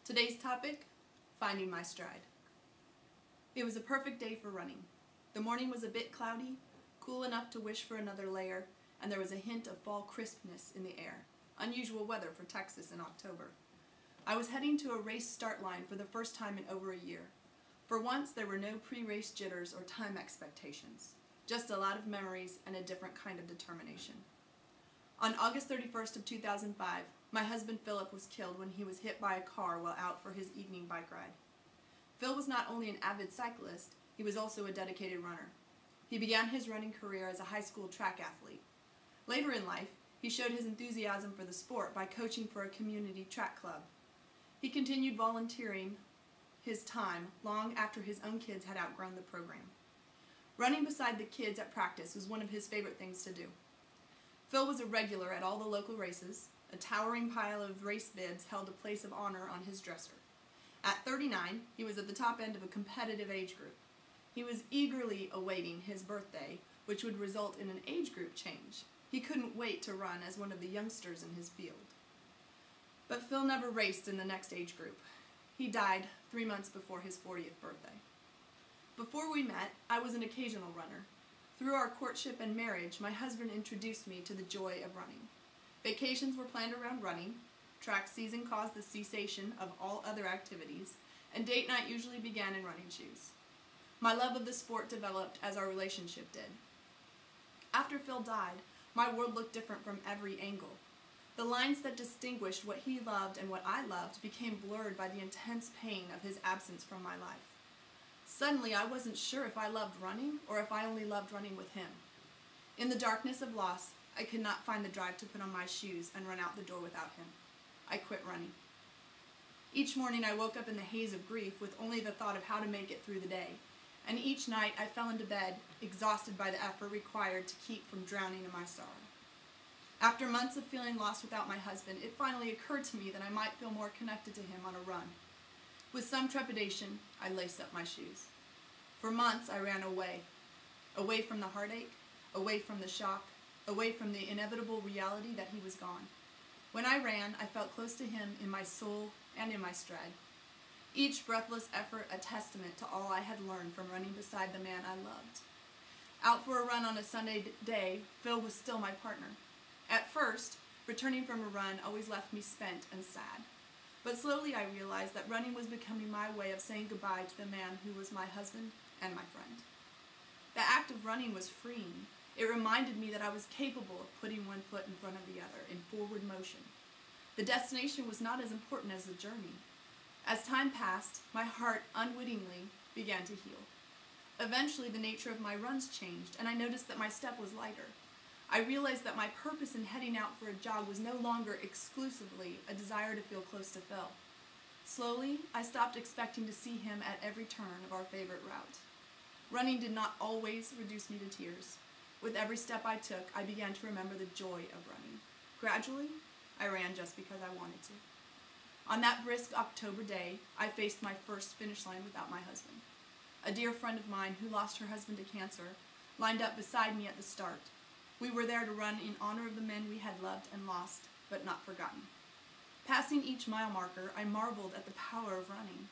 Today's topic, finding my stride. It was a perfect day for running. The morning was a bit cloudy, cool enough to wish for another layer, and there was a hint of fall crispness in the air. Unusual weather for Texas in October. I was heading to a race start line for the first time in over a year. For once, there were no pre-race jitters or time expectations. Just a lot of memories and a different kind of determination. On August 31st of 2005, my husband Philip was killed when he was hit by a car while out for his evening bike ride. Phil was not only an avid cyclist, he was also a dedicated runner. He began his running career as a high school track athlete. Later in life, he showed his enthusiasm for the sport by coaching for a community track club. He continued volunteering his time long after his own kids had outgrown the program. Running beside the kids at practice was one of his favorite things to do. Phil was a regular at all the local races. A towering pile of race bibs held a place of honor on his dresser. At 39, he was at the top end of a competitive age group. He was eagerly awaiting his birthday, which would result in an age group change. He couldn't wait to run as one of the youngsters in his field. But Phil never raced in the next age group. He died 3 months before his 40th birthday. Before we met, I was an occasional runner. Through our courtship and marriage, my husband introduced me to the joy of running. Vacations were planned around running, track season caused the cessation of all other activities, and date night usually began in running shoes. My love of the sport developed as our relationship did. After Phil died, my world looked different from every angle. The lines that distinguished what he loved and what I loved became blurred by the intense pain of his absence from my life. Suddenly, I wasn't sure if I loved running or if I only loved running with him. In the darkness of loss, I could not find the drive to put on my shoes and run out the door without him. I quit running. Each morning I woke up in the haze of grief with only the thought of how to make it through the day, and each night I fell into bed, exhausted by the effort required to keep from drowning in my sorrow. After months of feeling lost without my husband, it finally occurred to me that I might feel more connected to him on a run. With some trepidation, I laced up my shoes. For months I ran away from the heartache, away from the shock, away from the inevitable reality that he was gone. When I ran, I felt close to him in my soul and in my stride. Each breathless effort a testament to all I had learned from running beside the man I loved. Out for a run on a Sunday day, Phil was still my partner. At first, returning from a run always left me spent and sad. But slowly I realized that running was becoming my way of saying goodbye to the man who was my husband and my friend. The act of running was freeing. It reminded me that I was capable of putting one foot in front of the other in forward motion. The destination was not as important as the journey. As time passed, my heart unwittingly began to heal. Eventually, the nature of my runs changed, and I noticed that my step was lighter. I realized that my purpose in heading out for a jog was no longer exclusively a desire to feel close to Phil. Slowly, I stopped expecting to see him at every turn of our favorite route. Running did not always reduce me to tears. With every step I took, I began to remember the joy of running. Gradually, I ran just because I wanted to. On that brisk October day, I faced my first finish line without my husband. A dear friend of mine who lost her husband to cancer lined up beside me at the start. We were there to run in honor of the men we had loved and lost, but not forgotten. Passing each mile marker, I marveled at the power of running.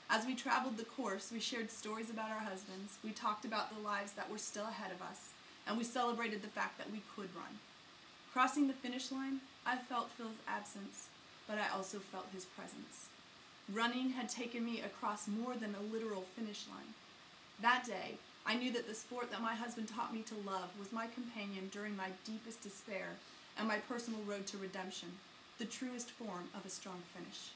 As we traveled the course, we shared stories about our husbands, we talked about the lives that were still ahead of us, and we celebrated the fact that we could run. Crossing the finish line, I felt Phil's absence, but I also felt his presence. Running had taken me across more than a literal finish line. That day, I knew that the sport that my husband taught me to love was my companion during my deepest despair and my personal road to redemption, the truest form of a strong finish.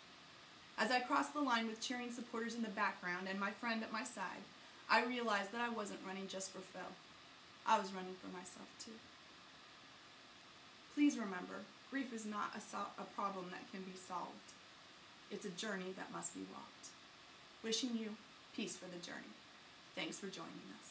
As I crossed the line with cheering supporters in the background and my friend at my side, I realized that I wasn't running just for Phil. I was running for myself too. Please remember, grief is not a problem that can be solved. It's a journey that must be walked. Wishing you peace for the journey. Thanks for joining us.